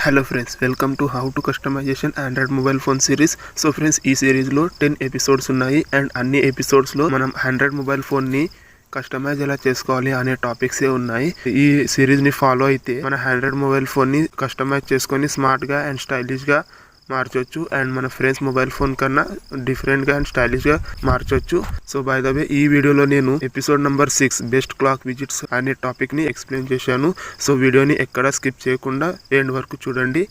Hello friends, welcome to how to customization android mobile phone series. So friends, ఈ సిరీస్లో 10 episodes ఉన్నాయి and అన్ని ఎపిసోడ్స్లో మనం ఆండ్రాయిడ్ మొబైల్ ఫోన్ని కస్టమైజ్ ఎలా చేసుకోవాలి అనే టాపిక్సే ఉన్నాయి. ఈ సిరీస్ని ఫాలో అయితే మన ఆండ్రాయిడ్ మొబైల్ ఫోన్ని కస్టమైజ్ చేసుకొని స్మార్ట్గా అండ్ స్టైలిష్గా మార్చొచ్చు అండ్ మన ఫ్రెండ్స్ మొబైల్ ఫోన్ కన్నా డిఫరెంట్గా అండ్ స్టైలిష్గా మార్చొచ్చు. సో బై ద వే, ఈ వీడియోలో నేను episode number 6 best clock visits అనే టాపిక్ని ఎక్స్ప్లెయిన్ చేశాను. సో వీడియోని ఎక్కడ స్కిప్ చేయకుండా ఎండ్ వరకు చూడండి.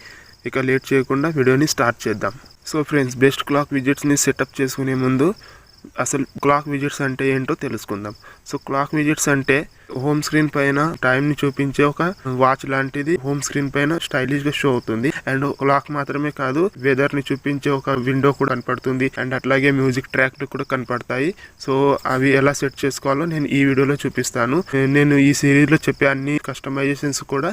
ఇక లేట్ చేయకుండా వీడియోని స్టార్ట్ చేద్దాం. సో ఫ్రెండ్స్, బెస్ట్ క్లాక్ విజిట్స్ని సెటప్ చేసుకునే ముందు అసలు క్లాక్ విజిట్స్ అంటే ఏంటో తెలుసుకుందాం. సో క్లాక్ విజిట్స్ అంటే హోమ్ స్క్రీన్ పైన టైంని చూపించే ఒక వాచ్ లాంటిది హోమ్ స్క్రీన్ పైన స్టైలిష్ గా షో అవుతుంది. అండ్ క్లాక్ మాత్రమే కాదు, వెదర్ ని చూపించే ఒక విండో కూడా కనపడుతుంది అండ్ అట్లాగే మ్యూజిక్ ట్రాక్ కూడా కనపడతాయి. సో అవి ఎలా సెట్ చేసుకోవాలో నేను ఈ వీడియోలో చూపిస్తాను. నేను ఈ సిరీస్ లో చెప్పే అన్ని కస్టమైజేషన్స్ కూడా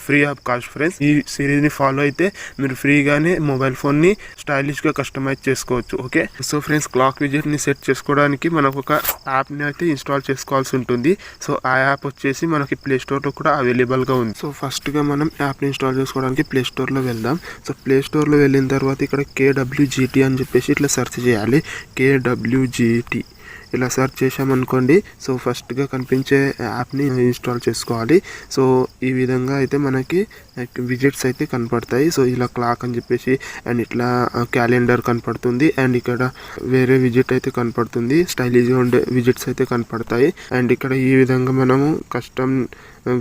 ఫ్రీ ఆఫ్ కాస్ట్ ఫ్రెండ్స్. ఈ సిరీస్ ని ఫాలో అయితే మీరు ఫ్రీగానే మొబైల్ ఫోన్ ని స్టైలిష్ గా కస్టమైజ్ చేసుకోవచ్చు. Okay, so friends, clock visit ని సెట్ చేసుకోవడానికి మనకు ఒక యాప్ ని అయితే ఇన్స్టాల్ చేసుకోవాల్సి ఉంటుంది. సో ఆ యాప్ వచ్చేసి మనకి ప్లే స్టోర్ లో కూడా అవైలబుల్ గా ఉంది. సో ఫస్ట్ గా మనం యాప్ ని ఇన్స్టాల్ చేసుకోవడానికి ప్లే స్టోర్ లో వెళ్దాం. సో ప్లే స్టోర్ లో వెళ్ళిన తర్వాత ఇక్కడ KWGT అని చెప్పేసి ఇట్లా సెర్చ్ చేయాలి. KWGT ఇలా సెర్చ్ చేసామనుకోండి. సో ఫస్ట్గా కనిపించే యాప్ని ఇన్స్టాల్ చేసుకోవాలి. సో ఈ విధంగా అయితే మనకి విజిట్స్ అయితే కనపడతాయి. సో ఇలా క్లాక్ అని చెప్పేసి అండ్ ఇట్లా క్యాలెండర్ కనపడుతుంది అండ్ ఇక్కడ వేరే విజిట్ అయితే కనపడుతుంది. స్టైలిష్గా ఉండే విజిట్స్ అయితే కనపడతాయి అండ్ ఇక్కడ ఈ విధంగా మనము కస్టమ్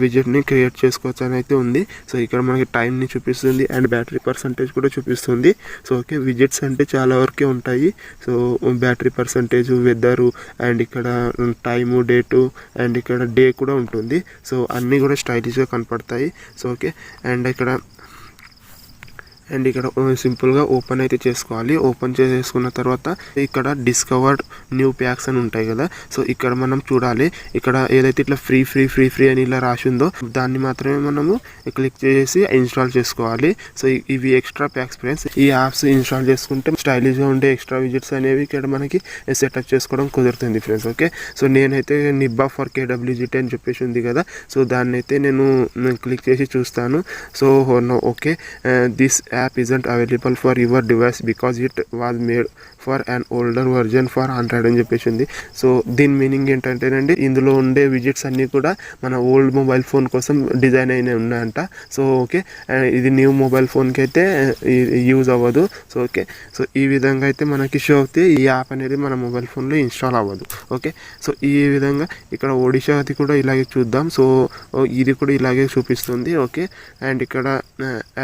విజిట్ని క్రియేట్ చేసుకోవచ్చు అని అయితే ఉంది. సో ఇక్కడ మనకి టైంని చూపిస్తుంది అండ్ బ్యాటరీ పర్సంటేజ్ కూడా చూపిస్తుంది. సో ఓకే, విజిట్స్ అంటే చాలా వరకే ఉంటాయి. So battery percentage, weather and ఇక్కడ టైము, డేటు అండ్ ఇక్కడ డే కూడా ఉంటుంది. సో అన్నీ కూడా స్టైలిష్గా కనపడతాయి. సో ఓకే, అండ్ ఇక్కడ సింపుల్గా ఓపెన్ అయితే చేసుకోవాలి. ఓపెన్ చేసుకున్న తర్వాత ఇక్కడ డిస్కవర్డ్ న్యూ ప్యాక్స్ అని ఉంటాయి కదా. సో ఇక్కడ మనం చూడాలి, ఇక్కడ ఏదైతే ఇట్లా ఫ్రీ ఫ్రీ ఫ్రీ ఫ్రీ అని ఇలా రాసి ఉందో దాన్ని మాత్రమే మనము క్లిక్ చేసి ఇన్స్టాల్ చేసుకోవాలి. సో ఇవి ఎక్స్ట్రా ప్యాక్స్ ఫ్రెండ్స్. ఈ యాప్స్ ఇన్స్టాల్ చేసుకుంటే స్టైలిష్గా ఉండే ఎక్స్ట్రా విజిట్స్ అనేవి ఇక్కడ మనకి సెటప్ చేసుకోవడం కుదురుతుంది ఫ్రెండ్స్. ఓకే, సో నేనైతే నిబ్బా ఫర్ KWGT అని చెప్పేసి ఉంది కదా. సో దాన్ని అయితే నేను క్లిక్ చేసి చూస్తాను. So okay, this app isn't available for your device because it was made for an older version for Android అని చెప్పేసి ఉంది. సో దీని మీనింగ్ ఏంటంటేనండి, ఇందులో ఉండే విజిట్స్ అన్నీ కూడా మన ఓల్డ్ మొబైల్ ఫోన్ కోసం డిజైన్ అయినవి ఉన్నాయంట. సో ఓకే, ఇది న్యూ మొబైల్ ఫోన్కి అయితే యూజ్ అవ్వదు. సో ఓకే, సో ఈ విధంగా అయితే మనకి షో అవుతే ఈ యాప్ అనేది మన మొబైల్ ఫోన్లో ఇన్స్టాల్ అవ్వదు. ఓకే, సో ఈ విధంగా ఇక్కడ ఒడిషాది కూడా ఇలాగే చూద్దాం. సో ఇది కూడా ఇలాగే చూపిస్తుంది. ఓకే, అండ్ ఇక్కడ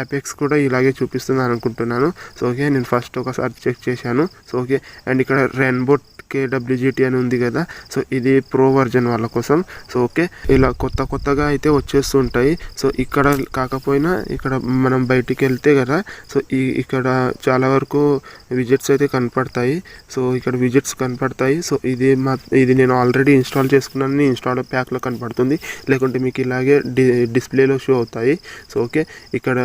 యాపెక్స్ కూడా ఇలాగే చూపిస్తుంది అనుకుంటున్నాను. సో ఓకే, నేను ఫస్ట్ ఒకసారి చెక్ చేశాను. సో ఓకే, అండ్ ఇక్కడ రెయిన్బో KWGT అని ఉంది కదా. సో ఇది ప్రో వర్జన్ వాళ్ళ కోసం. సో ఓకే, ఇలా కొత్తగా అయితే వచ్చేస్తుంటాయి. సో ఇక్కడ కాకపోయినా ఇక్కడ మనం బయటికి వెళ్తే కదా, సో ఇక్కడ చాలా వరకు విజిట్స్ అయితే కనపడతాయి. సో ఇక్కడ విజిట్స్ కనపడతాయి. సో ఇది నేను ఆల్రెడీ ఇన్స్టాల్ చేసుకున్నాను, ఇన్స్టాల్ ప్యాక్లో కనపడుతుంది. లేకుంటే మీకు ఇలాగే డిస్ప్లేలో షో అవుతాయి. సో ఓకే, ఇక్కడ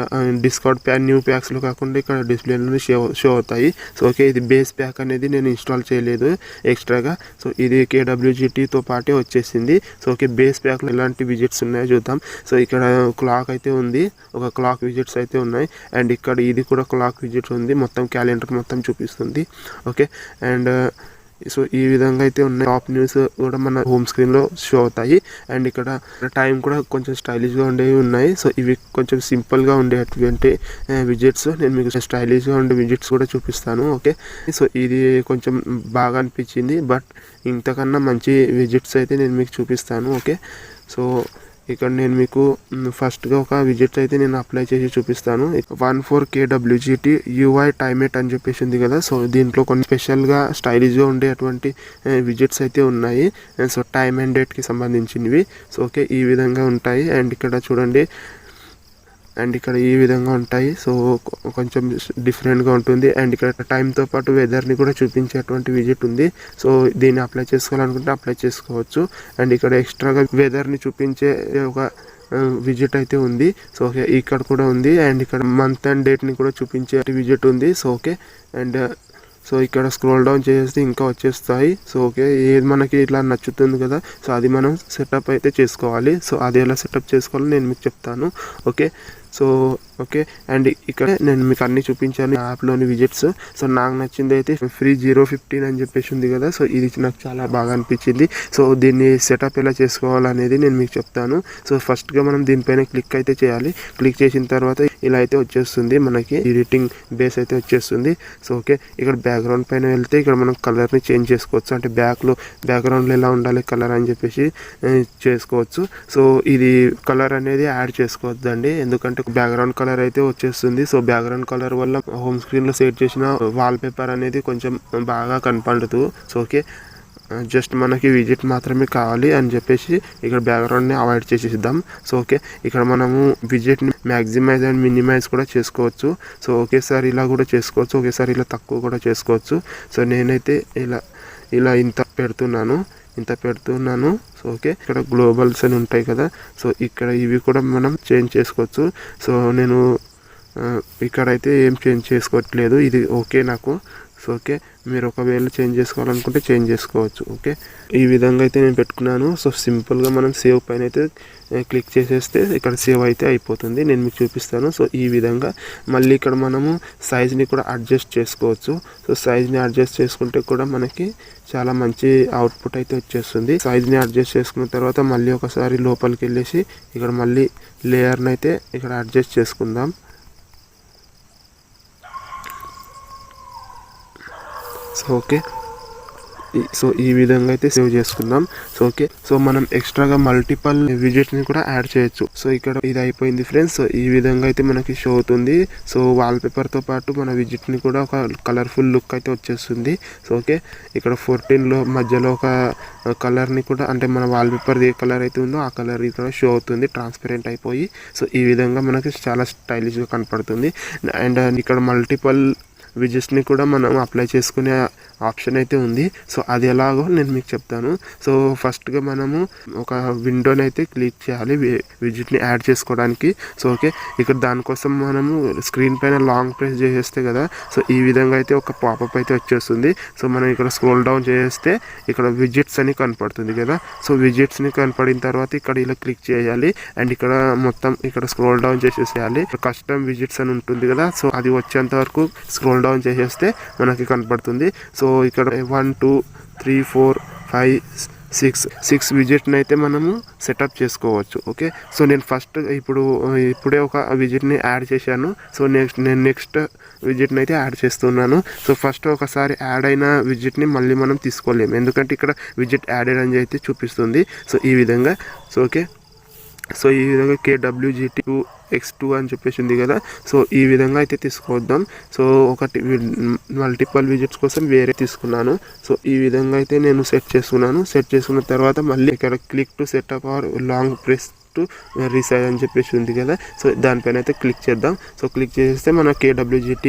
డిస్కౌంట్ న్యూ ప్యాక్స్లో కాకుండా ఇక్కడ డిస్ప్లేలో షో అవుతాయి. సో ఓకే, ఇది బేస్ ప్యాక్ అనేది నేను ఇన్స్టాల్ చేయలేదు ఎక్స్ట్రాగా. సో ఇది KWGTతో పాటే వచ్చేసింది. సో ఓకే, బేస్ ప్యాక్లో ఎలాంటి విజిట్స్ ఉన్నాయో చూద్దాం. సో ఇక్కడ క్లాక్ అయితే ఉంది, ఒక క్లాక్ విజిట్స్ అయితే ఉన్నాయి అండ్ ఇక్కడ ఇది కూడా క్లాక్ విజిట్స్ ఉంది. మొత్తం క్యాలెండర్ మొత్తం చూపిస్తుంది. ఓకే, అండ్ సో ఈ విధంగా అయితే ఉన్నాయి. టాప్ న్యూస్ కూడా మన హోమ్ స్క్రీన్లో షో అవుతాయి అండ్ ఇక్కడ టైం కూడా కొంచెం స్టైలిష్గా ఉండేవి ఉన్నాయి. సో ఇవి కొంచెం సింపుల్గా ఉండేటువంటి విజిట్స్. నేను మీకు స్టైలిష్గా ఉండే విజిట్స్ కూడా చూపిస్తాను. ఓకే, సో ఇది కొంచెం బాగా అనిపించింది, బట్ ఇంతకన్నా మంచి విజిట్స్ అయితే నేను మీకు చూపిస్తాను. ఓకే, సో ఇక్కడ నేను మీకు ఫస్ట్గా ఒక విజిట్ అయితే నేను అప్లై చేసి చూపిస్తాను. 14 KWGT UI టైమేట్ అని చెప్పేసి ఉంది కదా. సో దీంట్లో కొన్ని స్పెషల్గా స్టైలిష్గా ఉండేటువంటి విజిట్స్ అయితే ఉన్నాయి. సో టైమ్ అండ్ డేట్కి సంబంధించినవి. సో ఓకే, ఈ విధంగా ఉంటాయి అండ్ ఇక్కడ చూడండి, అండ్ ఇక్కడ ఈ విధంగా ఉంటాయి. సో కొంచెం డిఫరెంట్గా ఉంటుంది అండ్ ఇక్కడ టైంతో పాటు వెదర్ని కూడా చూపించేటువంటి విజిట్ ఉంది. సో దీన్ని అప్లై చేసుకోవాలనుకుంటే అప్లై చేసుకోవచ్చు. అండ్ ఇక్కడ ఎక్స్ట్రాగా వెదర్ని చూపించే ఒక విజిట్ అయితే ఉంది. సో ఓకే, ఇక్కడ కూడా ఉంది అండ్ ఇక్కడ మంత్ అండ్ డేట్ని కూడా చూపించే విజిట్ ఉంది. సో ఓకే, అండ్ సో ఇక్కడ స్క్రోల్ డౌన్ చేస్తే ఇంకా వచ్చేస్తాయి. సో ఓకే, ఏది మనకి ఇట్లా నచ్చుతుంది కదా, సో అది మనం సెటప్ అయితే చేసుకోవాలి. సో అది ఎలా సెటప్ చేసుకోవాలో నేను మీకు చెప్తాను. ఓకే, సో ఓకే, అండ్ ఇక్కడ నేను మీకు అన్ని చూపించాను యాప్లోని విజిట్స్. సో నాకు నచ్చింది అయితే ఫ్రీ 015 అని చెప్పేసి ఉంది కదా, సో ఇది నాకు చాలా బాగా అనిపించింది. సో దీన్ని సెటప్ ఎలా చేసుకోవాలనేది నేను మీకు చెప్తాను. సో ఫస్ట్గా మనం దీనిపైన క్లిక్ అయితే చేయాలి. క్లిక్ చేసిన తర్వాత ఇలా అయితే వచ్చేస్తుంది, మనకి ఎడిటింగ్ బేస్ అయితే వచ్చేస్తుంది. సో ఓకే, ఇక్కడ బ్యాక్గ్రౌండ్ పైన వెళ్తే ఇక్కడ మనం కలర్ని చేంజ్ చేసుకోవచ్చు, అంటే బ్యాక్గ్రౌండ్లో ఎలా ఉండాలి కలర్ అని చెప్పేసి చేసుకోవచ్చు. సో ఇది కలర్ అనేది యాడ్ చేసుకోవద్దండి, ఎందుకంటే బ్యాక్గ్రౌండ్ కలర్ అయితే వచ్చేస్తుంది. సో బ్యాక్గ్రౌండ్ కలర్ వల్ల హోమ్ స్క్రీన్లో సెట్ చేసిన వాల్ పేపర్ అనేది కొంచెం బాగా కనపడదు. సో ఓకే, జస్ట్ మనకి విజిట్ మాత్రమే కావాలి అని చెప్పేసి ఇక్కడ బ్యాక్గ్రౌండ్ని అవాయిడ్ చేసేద్దాం. సో ఓకే, ఇక్కడ మనము విజిట్ని మ్యాక్సిమైజ్ అండ్ మినిమైజ్ కూడా చేసుకోవచ్చు. సో ఒకేసారి ఇలా కూడా చేసుకోవచ్చు, ఒకేసారి ఇలా తక్కువ కూడా చేసుకోవచ్చు. సో నేనైతే ఇలా ఇంత పెడుతున్నాను. సో ఓకే, ఇక్కడ గ్లోబల్స్ అని ఉంటాయి కదా, సో ఇక్కడ ఇవి కూడా మనం చేంజ్ చేసుకోవచ్చు. సో నేను ఇక్కడైతే ఏం చేంజ్ చేసుకోవట్లేదు, ఇది ఓకే నాకు. సో ఓకే, మీరు ఒకవేళ చేంజ్ చేసుకోవాలనుకుంటే చేంజ్ చేసుకోవచ్చు. ఓకే, ఈ విధంగా అయితే నేను పెట్టుకున్నాను. సో సింపుల్గా మనం సేవ్ పైన అయితే క్లిక్ చేసేస్తే ఇక్కడ సేవ్ అయితే అయిపోతుంది. నేను మీకు చూపిస్తాను. సో ఈ విధంగా మళ్ళీ ఇక్కడ మనము సైజ్ని కూడా అడ్జస్ట్ చేసుకోవచ్చు. సో సైజ్ని అడ్జస్ట్ చేసుకుంటే కూడా మనకి చాలా మంచి అవుట్పుట్ అయితే వచ్చేస్తుంది. సైజ్ని అడ్జస్ట్ చేసుకున్న తర్వాత మళ్ళీ ఒకసారి లోపలికి వెళ్ళేసి ఇక్కడ మళ్ళీ లేయర్ని అయితే ఇక్కడ అడ్జస్ట్ చేసుకుందాం. సో ఓకే, సో ఈ విధంగా అయితే సేవ్ చేసుకుందాం. సో ఓకే, సో మనం ఎక్స్ట్రాగా మల్టిపల్ విజిట్స్ని కూడా యాడ్ చేయొచ్చు. సో ఇక్కడ ఇది అయిపోయింది ఫ్రెండ్స్. సో ఈ విధంగా అయితే మనకి షో అవుతుంది. సో వాల్ పేపర్తో పాటు మన విజిట్ని కూడా ఒక కలర్ఫుల్ లుక్ అయితే వచ్చేస్తుంది. సో ఓకే, ఇక్కడ 14లో మధ్యలో ఒక కలర్ని కూడా, అంటే మన వాల్ పేపర్ ఏ కలర్ అయితే ఉందో ఆ కలర్ ఇక్కడ షో అవుతుంది, ట్రాన్స్పరెంట్ అయిపోయి. సో ఈ విధంగా మనకి చాలా స్టైలిష్గా కనపడుతుంది. అండ్ ఇక్కడ మల్టిపల్ విజిట్స్ని కూడా మనం అప్లై చేసుకునే ఆప్షన్ అయితే ఉంది. సో అది ఎలాగో నేను మీకు చెప్తాను. సో ఫస్ట్గా మనము ఒక విండోని అయితే క్లిక్ చేయాలి విజిట్ని యాడ్ చేసుకోవడానికి. సో ఓకే, ఇక్కడ దానికోసం మనము స్క్రీన్ పైన లాంగ్ ప్రెస్ చేసేస్తే కదా, సో ఈ విధంగా అయితే ఒక పాపప్ అయితే వచ్చేస్తుంది. సో మనం ఇక్కడ స్క్రోల్ డౌన్ చేస్తే ఇక్కడ విజిట్స్ అని కనపడుతుంది కదా. సో విజిట్స్ని కనపడిన తర్వాత ఇక్కడ ఇలా క్లిక్ చేయాలి. అండ్ ఇక్కడ మొత్తం ఇక్కడ స్క్రోల్ డౌన్ చేసేసేయాలి. కస్టమ్ విజిట్స్ అని ఉంటుంది కదా, సో అది వచ్చేంత వరకు స్క్రోల్ డౌన్ చేసేస్తే మనకి కనపడుతుంది. సో ఇక్కడ 1 2 3 4 5 6 విజిట్ని అయితే మనము సెటప్ చేసుకోవచ్చు. ఓకే, సో నేను ఇప్పుడే ఒక విజిట్ని యాడ్ చేశాను. సో నేను నెక్స్ట్ విజిట్ని అయితే యాడ్ చేస్తున్నాను. సో ఫస్ట్ ఒకసారి యాడ్ అయిన విజిట్ని మళ్ళీ మనం తీసుకోలేము, ఎందుకంటే ఇక్కడ విజిట్ యాడెడ్ అని అయితే చూపిస్తుంది. సో ఈ విధంగా సో ఈ విధంగా KWGT2X2 అని చెప్పేసి ఉంది కదా. సో ఈ విధంగా అయితే తీసుకొద్దాం. సో ఒకటి మల్టిపల్ విజిట్స్ కోసం వేరే తీసుకున్నాను. సో ఈ విధంగా అయితే నేను సెట్ చేసుకున్న తర్వాత మళ్ళీ ఇక్కడ click to set up or long press to resize అని చెప్పేసి ఉంది కదా. సో దానిపైన అయితే క్లిక్ చేద్దాం. సో క్లిక్ చేస్తే మన KWGT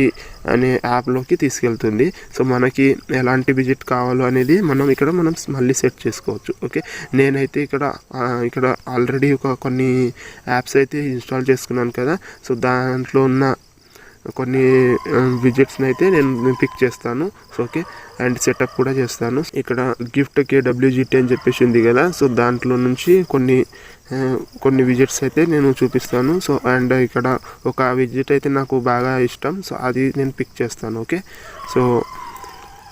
అనే యాప్లోకి తీసుకెళ్తుంది. సో మనకి ఎలాంటి విజిట్ కావాలో అనేది మనం మళ్ళీ సెట్ చేసుకోవచ్చు. ఓకే, నేనైతే ఇక్కడ ఆల్రెడీ కొన్ని యాప్స్ అయితే ఇన్స్టాల్ చేసుకున్నాను కదా. సో దాంట్లో ఉన్న కొన్ని విజిట్స్ని అయితే నేను పిక్ చేస్తాను. సో ఓకే, అండ్ సెటప్ కూడా చేస్తాను. ఇక్కడ గిఫ్ట్ KWGT అని చెప్పేసి ఉంది కదా. సో దాంట్లో నుంచి కొన్ని విజిట్స్ అయితే నేను చూపిస్తాను. సో అండ్ ఇక్కడ ఒక విజిట్ అయితే నాకు బాగా ఇష్టం. సో అది నేను పిక్ చేస్తాను. ఓకే, సో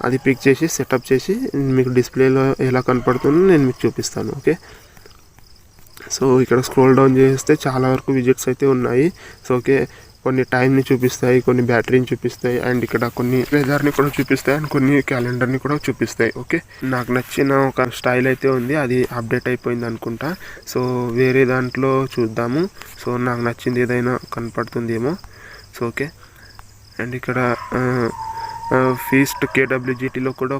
అది పిక్ చేసి సెటప్ చేసి మీకు డిస్ప్లేలో ఎలా కనపడుతుందో నేను మీకు చూపిస్తాను. ఓకే, సో ఇక్కడ స్క్రోల్ డౌన్ చేస్తే చాలా వరకు విజిట్స్ అయితే ఉన్నాయి. సో ఓకే, కొన్ని టైంని చూపిస్తాయి, కొన్ని బ్యాటరీని చూపిస్తాయి, అండ్ ఇక్కడ కొన్ని వెదర్ని కూడా చూపిస్తాయి, అండ్ కొన్ని క్యాలెండర్ని కూడా చూపిస్తాయి. ఓకే, నాకు నచ్చిన ఒక స్టైల్ అయితే ఉంది, అది అప్డేట్ అయిపోయింది అనుకుంటా. సో వేరే దాంట్లో చూద్దాము. సో నాకు నచ్చింది ఏదైనా కనపడుతుందేమో. సో ఓకే, అండ్ ఇక్కడ ఫీస్ట్ KWGTలో కూడా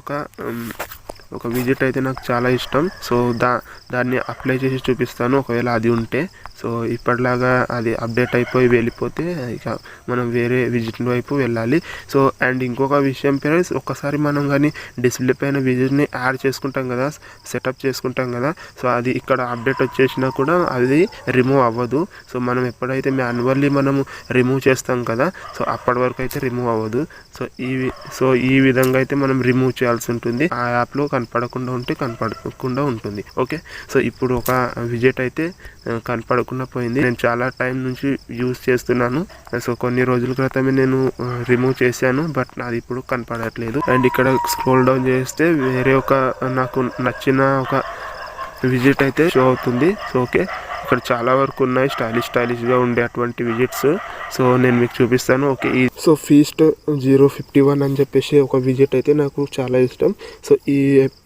ఒక విజిట్ అయితే నాకు చాలా ఇష్టం. సో దాన్ని అప్లై చేసి చూపిస్తాను ఒకవేళ అది ఉంటే. సో ఇప్పటిలాగా అది అప్డేట్ అయిపోయి వెళ్ళిపోతే ఇక మనం వేరే విజిట్ వైపు వెళ్ళాలి. సో అండ్ ఇంకొక విషయం ఫ్రెండ్స్, ఒక్కసారి మనం కానీ డిస్ప్లే పైన విజిట్ని యాడ్ చేసుకుంటాం కదా, సెటప్ చేసుకుంటాం కదా. సో అది ఇక్కడ అప్డేట్ వచ్చేసినా కూడా అది రిమూవ్ అవ్వదు. సో మనం ఎప్పుడైతే మాన్యువల్లీ మనము రిమూవ్ చేస్తాం కదా, సో అప్పటి వరకు అయితే రిమూవ్ అవ్వదు. సో ఈ విధంగా అయితే మనం రిమూవ్ చేయాల్సి ఉంటుంది. ఆ యాప్లో కనపడకుండా ఉంటుంది. ఓకే, సో ఇప్పుడు ఒక విజిట్ అయితే కనపడకుండా పోయింది. నేను చాలా టైం నుంచి యూజ్ చేస్తున్నాను. సో కొన్ని రోజుల క్రితమే నేను రిమూవ్ చేశాను, బట్ నాది ఇప్పుడు కనపడట్లేదు. అండ్ ఇక్కడ స్క్రోల్ డౌన్ చేస్తే వేరే ఒక నాకు నచ్చిన ఒక విజిట్ అయితే షో అవుతుంది. సో ఓకే, ఇక్కడ చాలా వరకు ఉన్నాయి స్టైలిష్ గా ఉండే అటువంటి విజిట్స్. సో నేను మీకు చూపిస్తాను. ఓకే, సో ఫీస్ట్ 051 అని చెప్పేసి ఒక విజిట్ అయితే నాకు చాలా ఇష్టం. సో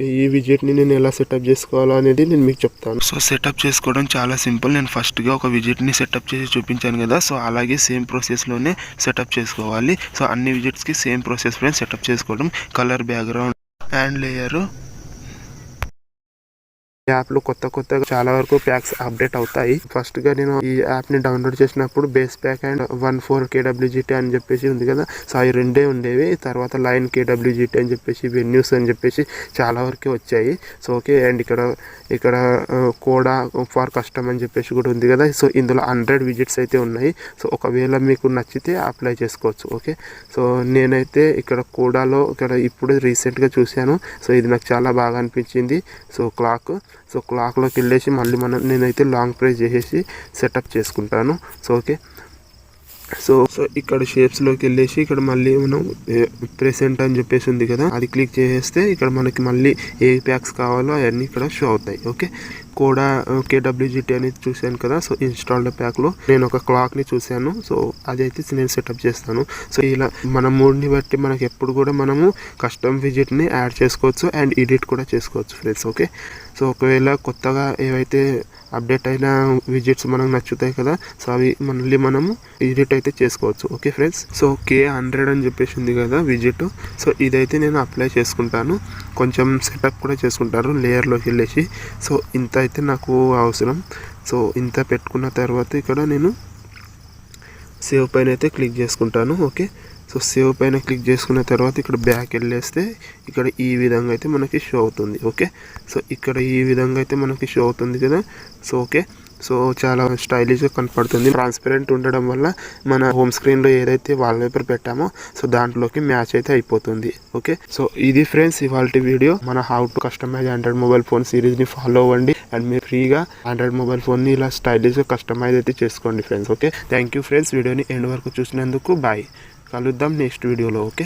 ఈ విజిట్ ని నేను ఎలా సెటప్ చేసుకోవాలో అనేది నేను మీకు చెప్తాను. సో సెటప్ చేసుకోవడం చాలా సింపుల్. నేను ఫస్ట్ గా ఒక విజిట్ ని సెటప్ చేసి చూపించాను కదా, సో అలాగే సేమ్ ప్రాసెస్ లోనే సెటప్ చేసుకోవాలి. సో అన్ని విజిట్స్ కి సేమ్ ప్రాసెస్ లోనే సెటప్ చేసుకోవడం. Colour, background and layer. App లో కొత్తగా చాలా వరకు ప్యాక్స్ అప్డేట్ అవుతాయి. ఫస్ట్ గా నేను ఈ యాప్ ని డౌన్లోడ్ చేసినప్పుడు బేస్ ప్యాక్ అండ్ 14 KWGT అని చెప్పేసి ఉంది కదా, సో అవి రెండే ఉండేవి. తర్వాత లైన్ KWGT అని చెప్పేసి, వెన్యూస్ అని చెప్పేసి చాలా వరకే వచ్చాయి. సో ఓకే, అండ్ ఇక్కడ కోడా ఫర్ కస్టమ్ అని చెప్పేసి కూడా ఉంది కదా. సో ఇందులో 100 విజిట్స్ అయితే ఉన్నాయి. సో ఒకవేళ మీకు నచ్చితే అప్లై చేసుకోవచ్చు. ఓకే, సో నేనైతే ఇక్కడ కోడాలో ఇప్పుడు రీసెంట్ గా చూశాను. సో ఇది నాకు చాలా బాగా అనిపించింది. సో క్లాక్లోకి వెళ్ళేసి మళ్ళీ నేనైతే లాంగ్ ప్రెస్ చేసేసి సెటప్ చేసుకుంటాను. సో ఓకే, సో ఇక్కడ షేప్స్లోకి వెళ్ళేసి ఇక్కడ మళ్ళీ మనం ప్రెసెంట్ అని చెప్పేసి ఉంది కదా, అది క్లిక్ చేసేస్తే ఇక్కడ మనకి మళ్ళీ ఏ ప్యాక్స్ కావాలో అవన్నీ ఇక్కడ షో అవుతాయి. ఓకే, కోడా KWGT అనేది చూశాను కదా. సో ఇన్స్టాల్డ్ ప్యాక్లో నేను ఒక క్లాక్ని చూశాను. సో అది అయితే నేను సెటప్ చేస్తాను. సో ఇలా మన మూడ్ని బట్టి మనకి ఎప్పుడు కూడా మనము కస్టమ్ విజిట్ని యాడ్ చేసుకోవచ్చు అండ్ ఎడిట్ కూడా చేసుకోవచ్చు ఫ్రెండ్స్. ఓకే, సో ఒకవేళ కొత్తగా ఏవైతే అప్డేట్ అయిన విజిట్స్ మనకు నచ్చుతాయి కదా, సో అవి మళ్ళీ మనము ఎడిట్ అయితే చేసుకోవచ్చు. ఓకే ఫ్రెండ్స్, సో K100 అని చెప్పేసి ఉంది కదా విజిట్. సో ఇదైతే నేను అప్లై చేసుకుంటాను. కొంచెం సెటప్ కూడా చేసుకుంటారు లేయర్లోకి వెళ్ళేసి. సో ఇంత అయితే నాకు అవసరం. సో ఇంత పెట్టుకున్న తర్వాత ఇక్కడ నేను సేవ్ పైన అయితే క్లిక్ చేసుకుంటాను. ఓకే, సో సేవ్ పైన క్లిక్ చేసుకున్న తర్వాత ఇక్కడ బ్యాక్ వెళ్ళేస్తే ఇక్కడ ఈ విధంగా అయితే మనకి షో అవుతుంది. ఓకే, సో ఇక్కడ ఈ విధంగా అయితే మనకి షో అవుతుంది కదా. సో ఓకే, సో చాలా స్టైలిష్గా కనపడుతుంది. ట్రాన్స్పరెంట్ ఉండడం వల్ల మన హోమ్ స్క్రీన్లో ఏదైతే వాల్పేపర్ పెట్టామో సో దాంట్లోకి మ్యాచ్ అయితే అయిపోతుంది. ఓకే, సో ఇది ఫ్రెండ్స్ ఇవాల్టి వీడియో. మన how to customize Android mobile phone సిరీస్ని ఫాలో అవ్వండి అండ్ మీరు ఫ్రీగా ఆండ్రాయిడ్ మొబైల్ ఫోన్ని ఇలా స్టైలిష్గా కస్టమైజ్ అయితే చేసుకోండి friends. Okay, thank you friends, వీడియోని ఎండ్ వరకు చూసినందుకు. బాయ్, కలుద్దాం నెక్స్ట్ వీడియోలో. ఓకే.